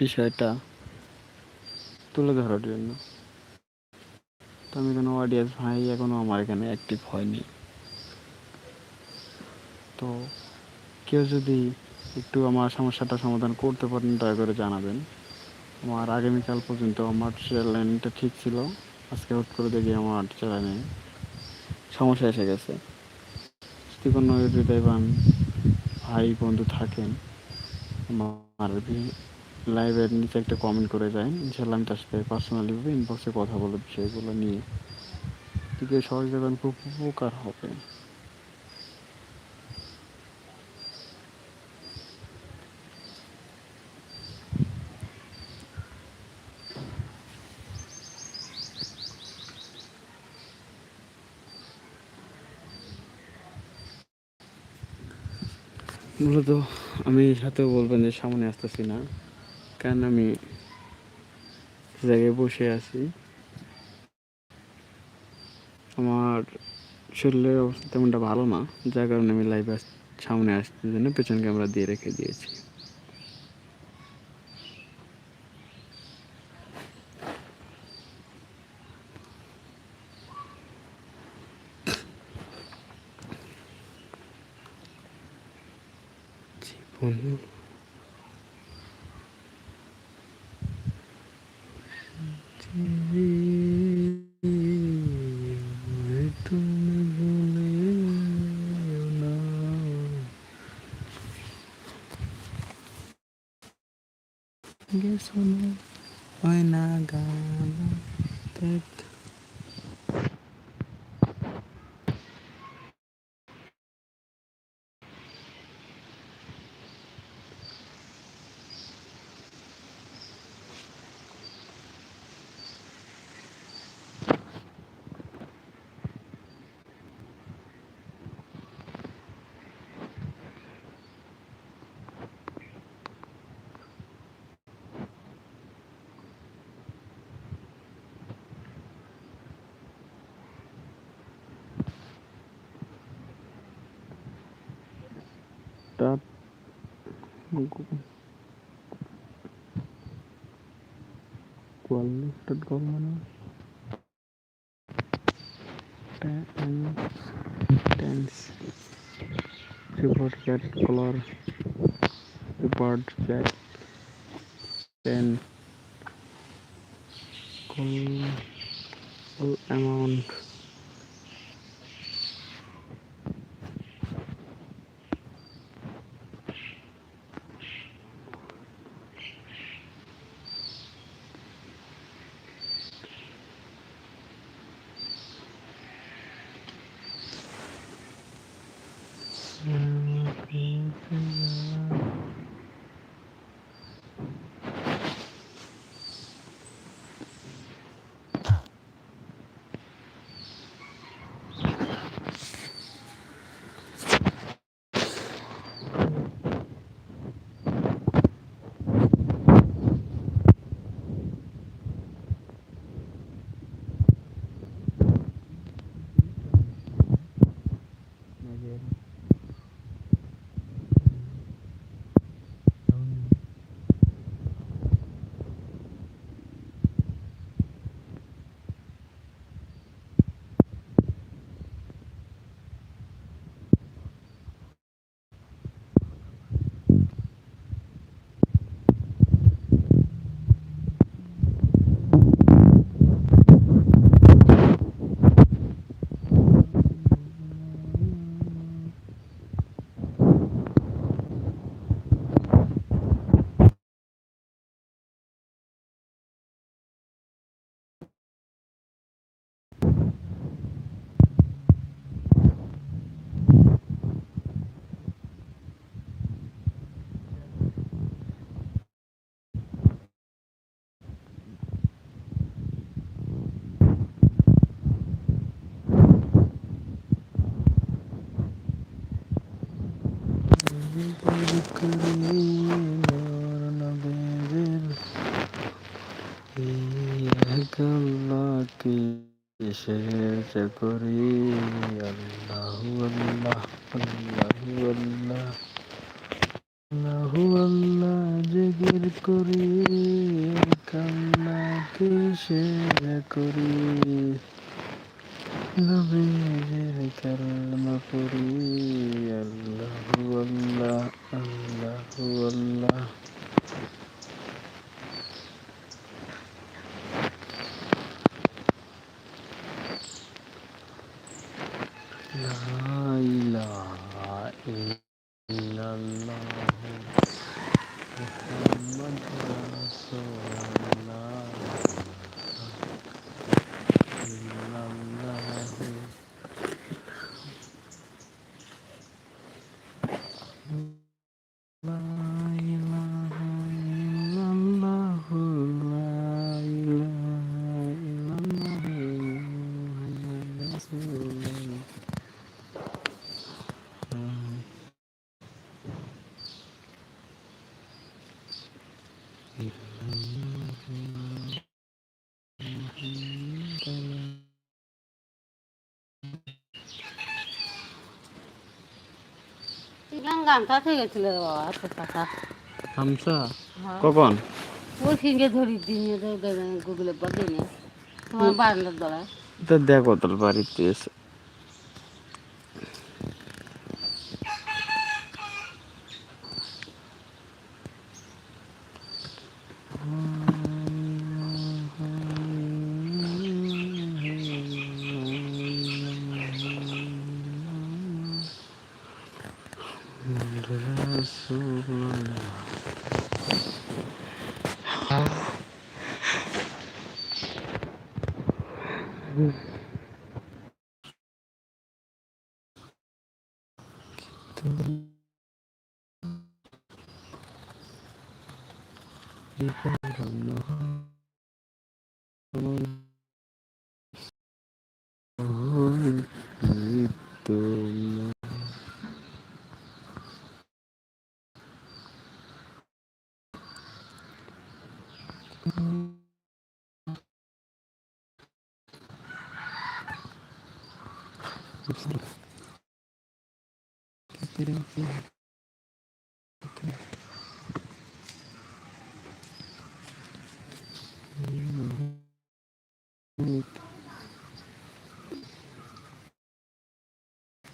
বিষয়টা তুলে ধরার জন্য। তো আমি কোনো অডিয়েন্স ভাই এখনও আমার এখানে অ্যাক্টিভ হয়নি। তো কেউ যদি একটু আমার সমস্যাটা সমাধান করতে পারেন দয়া করে জানাবেন। আমার আগামীকাল পর্যন্ত আমার চ্যানেলটা ঠিক ছিল, আজকে হুট করে দেখি আমার চ্যানেলে সমস্যা এসে গেছে। যদি কোনো হৃদয়বান ভাই বন্ধু থাকেন আমার লাইভের নিচে একটা কমেন্ট করে যায়, ইনশাল্লাহ আমি তার সাথে পার্সোনালিভাবে ইনবক্সে কথা বলে বিষয়গুলো নিয়ে যদি সহজ দেবেন খুব উপকার হবে। মূলত আমি সাথেও বলবেন যে সামনে আসতেছি না, কারণ আমি জায়গায় বসে আছি। আমার শরীরের অবস্থা তেমনটা ভালো না, যার কারণে আমি লাইভে সামনে আসতে জন্য পেছন ক্যামেরা দিয়ে রেখে দিয়েছি। জীবন হয় না গান start start call mana tense report cat color report chat pen call amount কিসের করি আল্লাহু আল্লাহ আল্লাহু আল্লাহ আল্লাহু আল্লাহ জিকির করি, কান্না কিসের করি, নবীজির কালমা পড়ি। আল্লাহু আল্লাহ, আল্লাহু আল্লাহ। লা ইলাহা ইল্লাল্লাহু মুহাম্মাদুর রাসূলুল্লাহ ইল্লাল্লাহু লা ইলাহা ইল্লাল্লাহু লা ইলাহা ইল্লাল্লাহু মুহাম্মাদুর রাসূলুল্লাহ। গানটা থেকে গেছিল রে বাবা এত টাকা হামসা হ্যাঁ কখন? ওই ফিঙ্গে ধরি দিন গুগলে পর দিনে তোমার বারান্দার দলায় তো দেখো তোর বাড়িতে এসে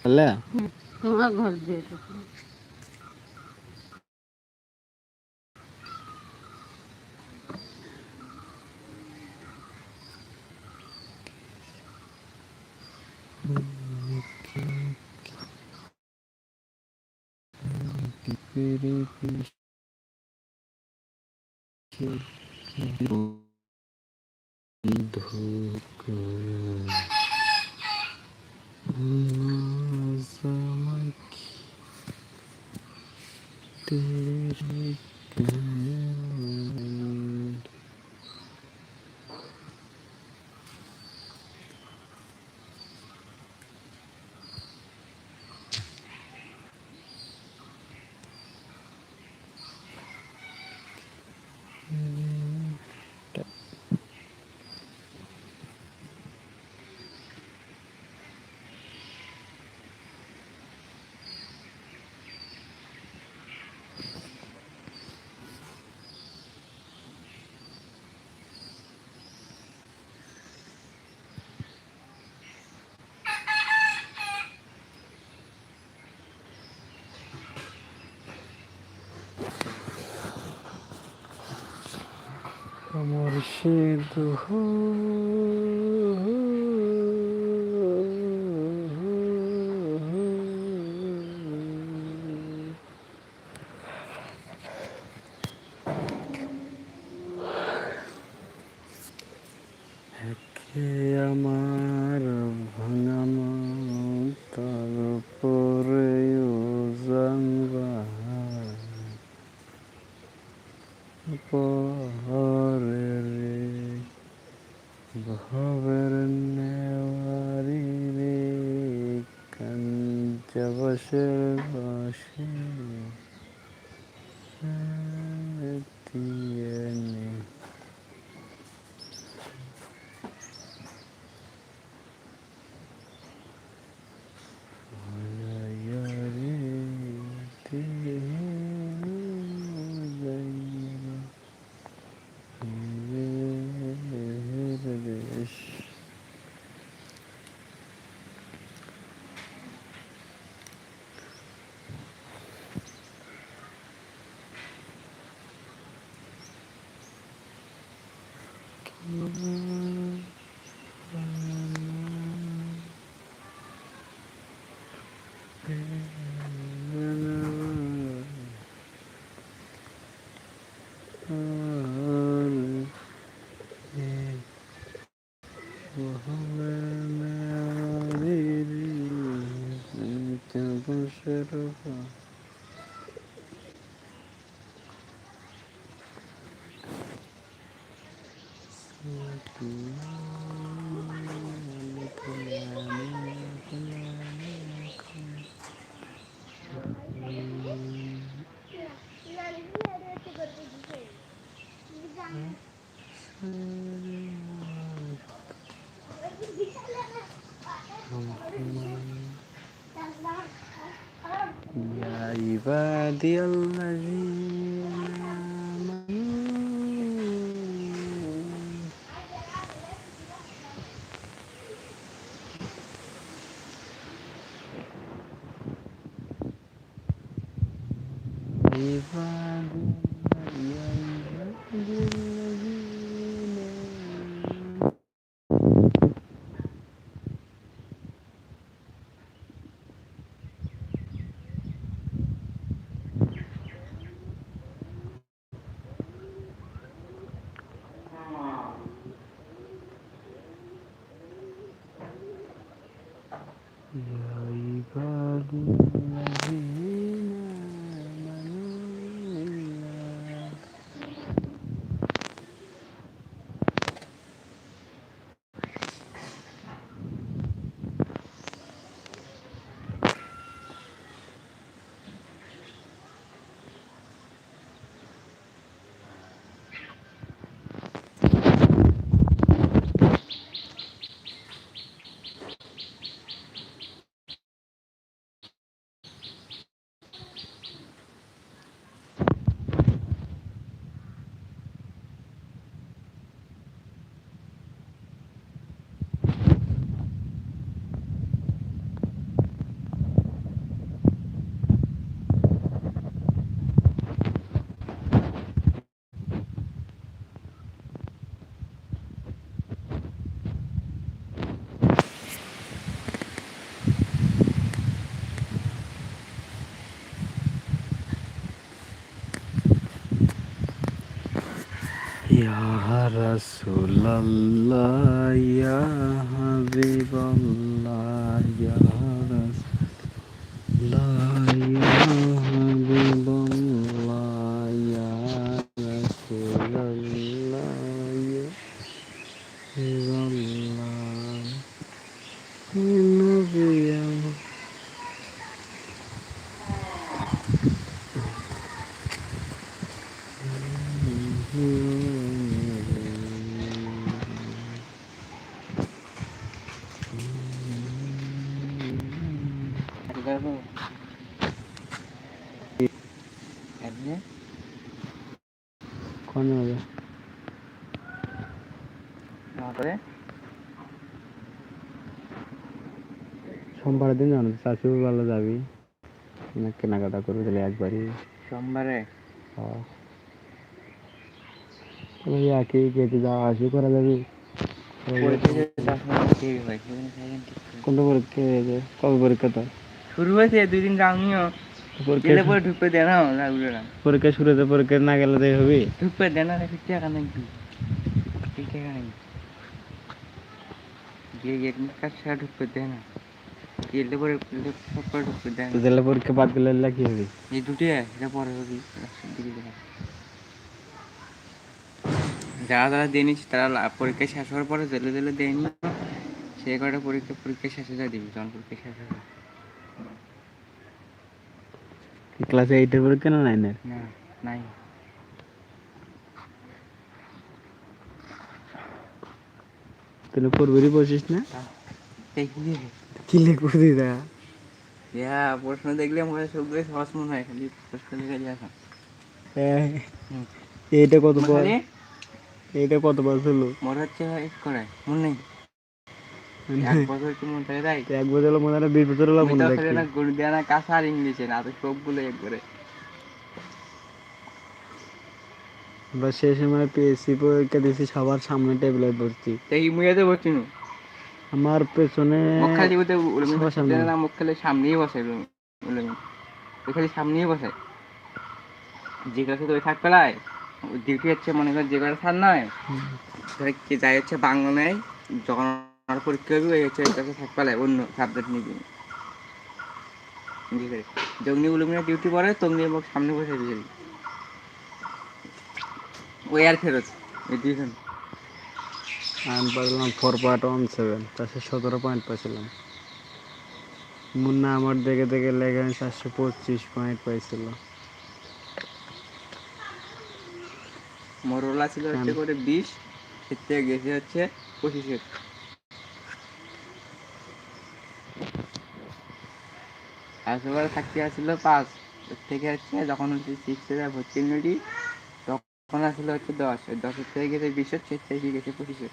হ্যালো। তোমার ঘর দিয়ে মুর্শিদ হো একে আমার ভাঙা মন, তার উপরেও জানবা পরে রে ভবের নেওয়ারি রে কাঞ্চা বাসের বাসে দিয়ে নে রে يا عبادي الذين آمنوا عبادي يا عبادي الذين يا عبادي الذين آمنوا يا رسول الله يا حبيب الله يا رسول الله يا حبيب الله يا رسول الله يا حبيب الله يا نبي কোন হবে সোমবারের দিন জানো চাষি ভালো যাবি না কেনাকাটা করবি তাহলে একবারই সোমবারে একই কেটে যাওয়া আসি করা যাবে কোনটা পরীক্ষা হয়েছে কবে পরীক্ষা তো শুরু হয়েছে 2 দিন যাওনিও গেলে পরে ঢুকতে দেয় না লাগলো না পরীক্ষা শুরু হতে পরীক্ষা না গেলে তাই হবে ঢুকতে দেয় না ঠিক টাকা নাই ঠিক টাকা নাই গিয়ে গেট কাজ ছাড়া ঢুকতে দেয় না গেলে পরে সব করে ঢুকতে দেয় না তাহলে পরীক্ষা বাদ গেলে কি হবে এই দুটি এটা পরে হবে দিকে দেখা যারা যারা দেয়নি তারা পরীক্ষা শেষ হওয়ার পরে জেলে জেলে দেয়নি সে কটা পরীক্ষা শেষে যা দিবি যখন পরীক্ষা শেষ হবে ক্লাস 8 এর পরীক্ষা না 9 এর না নাই তাহলে পড়বি বসিস না দেখলি কি লিখবো দিদা প্রশ্ন দেখলে মনে সবগুলো সহজ মনে হয় খালি প্রশ্ন লিখে দিয়ে আসা এইটা কত পর এইটা কত বার হলো মনে হচ্ছে করে মনে নেই এক বছর কি মনে থাকে তাই এক বছর হলো মনে হয় 20 বছর হলো মনে থাকে না গণিত দেয়া না কাঁচা আর ইংলিশে না তো সবগুলো একবারে আমরা সেই সময় পিএসসি পরীক্ষা দিয়েছি সবার সামনে টেবিলে বসছি এই মুইয়াতে বসছি না আমার পেছনে মুখ খালি বলতে মুখ খালি সামনেই বসে উলুমিন ওই খালি সামনেই বসে, যে ক্লাসে ওই থাক পেলায় ডিউটি হচ্ছে মনে করেন যে কটা স্যার নয় ধরে কে যাই হচ্ছে বাংলা নেয়, যখন আমার পরীক্ষা হবে ওই হচ্ছে ওই ক্লাসে থাক পেলায় অন্য সাবজেক্ট নিবি যগ্নি উলুমিনে ডিউটি পড়ে তগ্নি এবং সামনে বসে দিয়েছি ওই আর ফেরত এই দুইজন। আমি পাইছিলাম 4.17, 417 পাইছিলাম। মুন্না আমার দেখে দেখে লেগে 425 পাইছিল। মোরলা ছিল হচ্ছে করে 20, এর থেকে গেছে হচ্ছে 25। আসলে থাকতে আসছিল 5, এর থেকে হচ্ছে যখন হচ্ছে 6 ভর্তি নিলি তখন আসলে হচ্ছে 10, 10-এর থেকে গেছে 20, সে থেকে গেছে 25।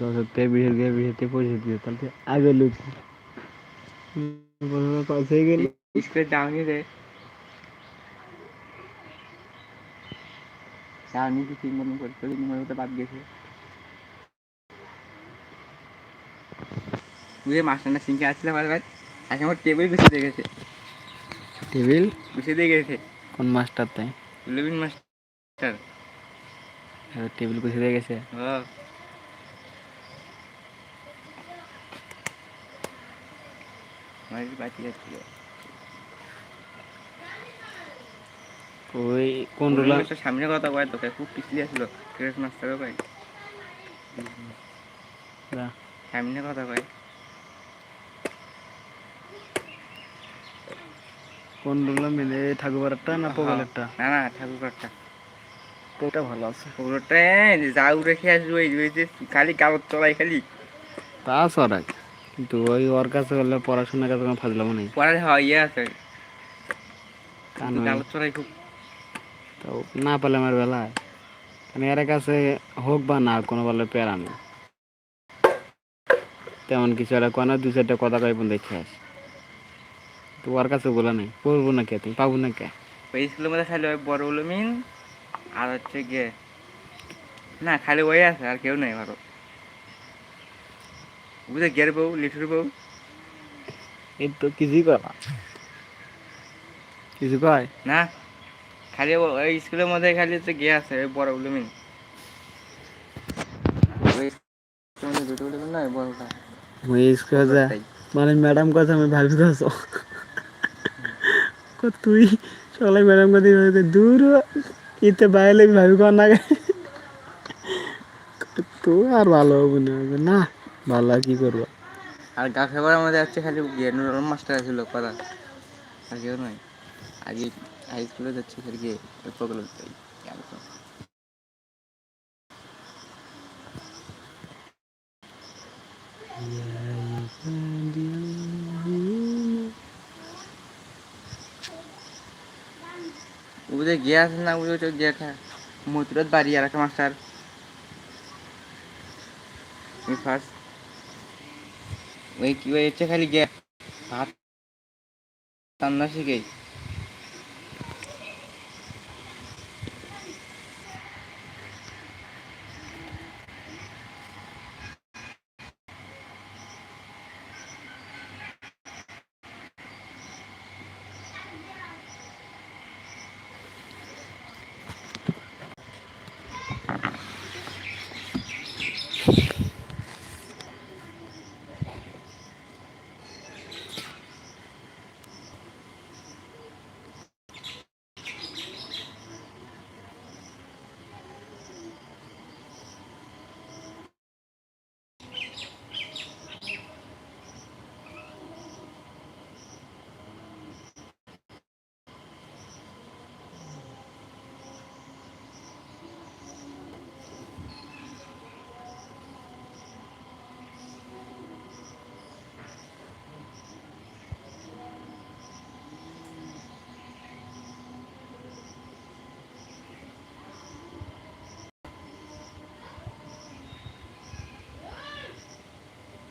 10 থেকে 20 গিয়ে 20 থেকে 25 দিয়ে তাহলে আগে লোক পাস হয়ে গেল। স্কুলে ডাউন হয়ে ডাউনি কি ঠিক মতন করতে মতো বাদ গেছে বুঝে মাস্টারটা সিংকে আসছিল বারবার আগে আমার টেবিল গুছিয়ে দিয়ে গেছে, টেবিল গুছিয়ে দিয়ে গেছে কোন মাস্টার তাই? Lubin master. টেবিল গুছিয়ে দিয়ে গেছে। হ্যাঁ আমার বাতি যাচ্ছিল ওই কোন রোলা সামনে কথা কয় তোকে খুব পিছলি আসলো ক্রেস মাস্টারও কয় সামনে কথা কয়। কোন রোলা মিলে ঠাকুরবারটা না পোগলেরটা? না না ঠাকুরটা ওটা ভালো আছে। ওটা যা রেখে আসবে ওই যে খালি কাগজ চলাই খালি তা সরাই, কিন্তু ওই ওর কাছে হলে পড়াশোনার কাছে কোনো ফাজলামো নেই। পড়ার হয় ইয়ে আছে কারণ কাগজ চলাই খুব তো না পেলে আমার বেলায়, কারণ এর কাছে হোক বা না কোনো বলে প্যারা নেই তেমন কিছু। একটা কোনো 2-4টা কথা কয় বন্ধু দেখে আস, তো ওর কাছে বলা নেই পড়বো না কে তুমি পাবো না কে। ওই স্কুলের মধ্যে খালি ওই বড় উলুমিন আর হচ্ছে গিয়ে না খালি ওই আছে আর কেউ নেই ভালো বুঝে গের বউ লিটুর বউ এই তো কিছুই করা কিছু কয় না খালি ওই স্কুলের মধ্যে খালি হচ্ছে গিয়ে আছে ওই বড় উলুমিন ওই স্কুলের মধ্যে দুটো উলুমিন নয় বড়টা ওই স্কুলে যায় মানে ম্যাডাম কথা আমি ভাবি কাছ তুই সকালে ম্যাডাম কথা দূর ইতে বাইরে ভাবি কর না তো আর ভালো হবে না, না ভালো আর কি করবো। আর গা ফেবার মধ্যে হচ্ছে খালি গিয়ে নুরুল মাস্টার ছিল কথা আর কেউ নয়। আগে হাই স্কুলে যাচ্ছি খালি গিয়ে ওই প্রবলেম বুঝে গিয়ে আসে না বুঝে গিয়ে খা মতুরাত বাড়ি আর একটা মাস্টার ফার্স্ট ওই কি ওই হচ্ছে খালি গিয়ে ভাত রান্না শিখেই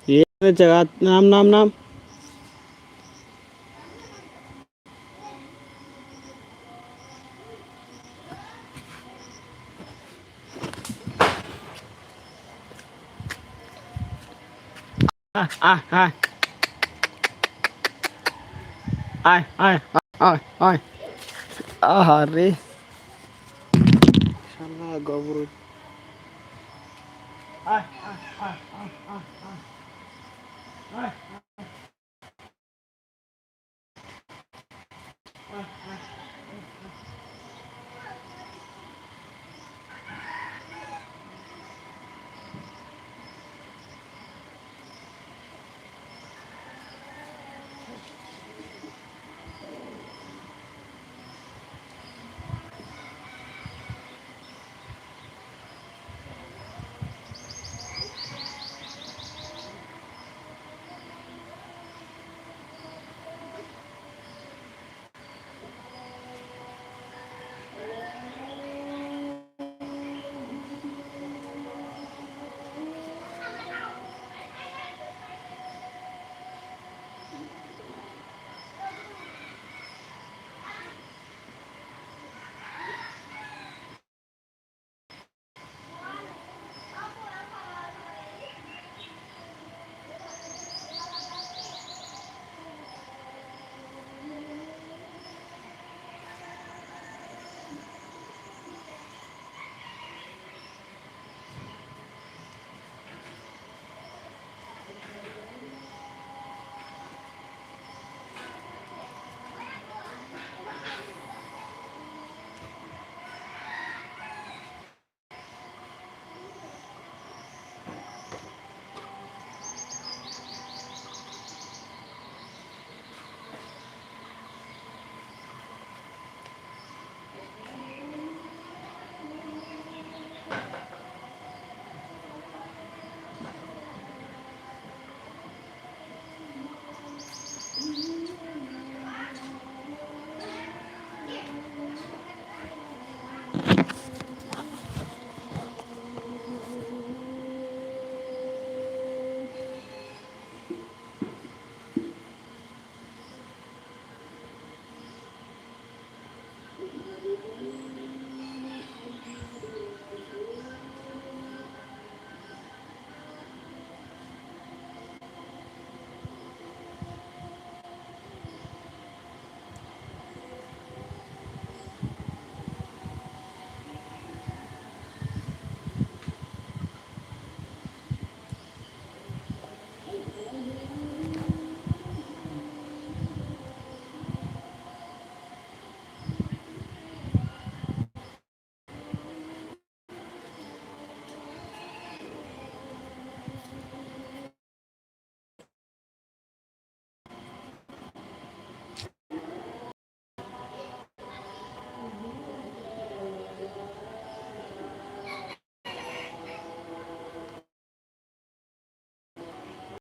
ये जगह नाम नाम नाम आ आ आ আয় আয় আয় আয় আহারে শালা গোবর আয় আয় আয় আয় আয় আয়